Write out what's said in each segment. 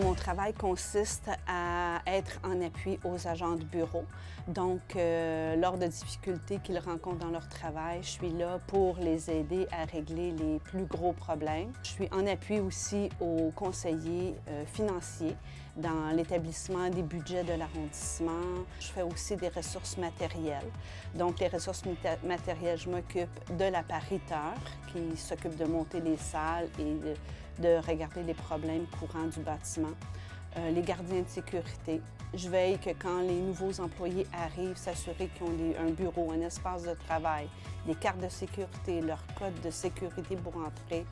Mon travail consiste à être en appui aux agents de bureau. Donc, lors de difficultés qu'ils rencontrent dans leur travail, je suis là pour les aider à régler les plus gros problèmes. Je suis en appui aussi aux conseillers financiers dans l'établissement des budgets de l'arrondissement. Je fais aussi des ressources matérielles. Donc, les ressources matérielles, je m'occupe de l'appariteur qui s'occupe de monter les salles et de regarder les problèmes courants du bâtiment. Les gardiens de sécurité. Je veille que quand les nouveaux employés arrivent, s'assurer qu'ils ont un bureau, un espace de travail, des cartes de sécurité, leur code de sécurité pour entrer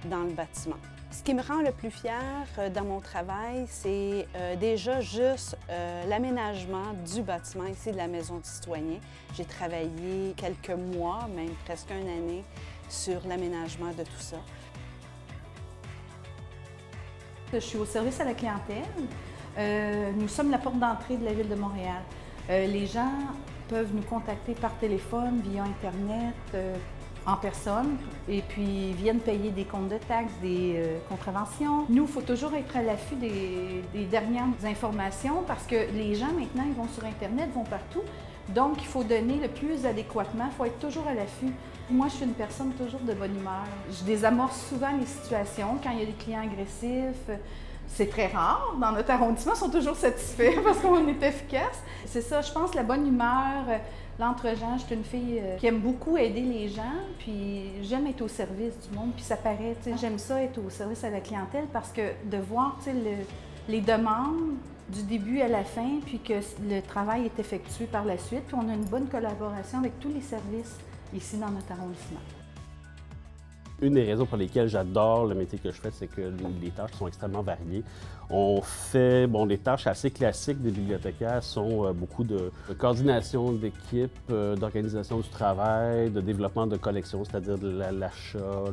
dans le bâtiment. Ce qui me rend le plus fière dans mon travail, c'est déjà juste l'aménagement du bâtiment ici de la Maison du citoyen. J'ai travaillé quelques mois, même presque une année, sur l'aménagement de tout ça. Je suis au service à la clientèle. Nous sommes la porte d'entrée de la Ville de Montréal. Les gens peuvent nous contacter par téléphone, via Internet, en personne, et puis viennent payer des comptes de taxes, des contraventions. Nous, il faut toujours être à l'affût des dernières informations parce que les gens, maintenant, ils vont sur Internet, vont partout. Donc, il faut donner le plus adéquatement, il faut être toujours à l'affût. Moi, je suis une personne toujours de bonne humeur. Je désamorce souvent les situations quand il y a des clients agressifs. C'est très rare. Dans notre arrondissement, ils sont toujours satisfaits parce qu'on est efficace. C'est ça, je pense, la bonne humeur, l'entre-gens. Je suis une fille qui aime beaucoup aider les gens, puis j'aime être au service du monde, puis ça paraît. J'aime ça, être au service à la clientèle parce que de voir les demandes du début à la fin, puis que le travail est effectué par la suite, puis on a une bonne collaboration avec tous les services ici dans notre arrondissement. Une des raisons pour lesquelles j'adore le métier que je fais, c'est que les tâches sont extrêmement variées. On fait, des tâches assez classiques des bibliothécaires sont beaucoup de coordination d'équipe, d'organisation du travail, de développement de collections, c'est-à-dire de l'achat,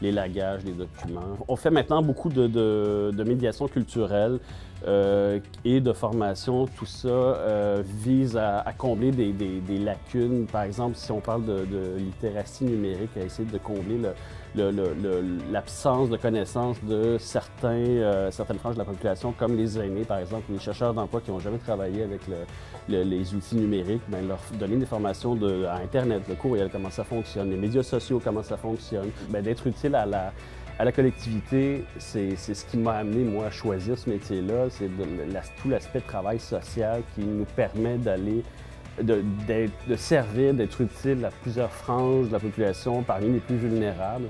l'élagage des documents. On fait maintenant beaucoup de médiation culturelle et de formation. Tout ça vise à combler des lacunes. Par exemple, si on parle de littératie numérique, à essayer de combler l'absence de connaissances de certaines franges de la population, comme les aînés, par exemple, ou les chercheurs d'emploi qui n'ont jamais travaillé avec les outils numériques, leur donner des formations à Internet, le courriel, comment ça fonctionne, les médias sociaux, comment ça fonctionne. D'être utile à la collectivité, c'est ce qui m'a amené, moi, à choisir ce métier-là. C'est tout l'aspect de travail social qui nous permet de servir, d'être utile à plusieurs franges de la population parmi les plus vulnérables.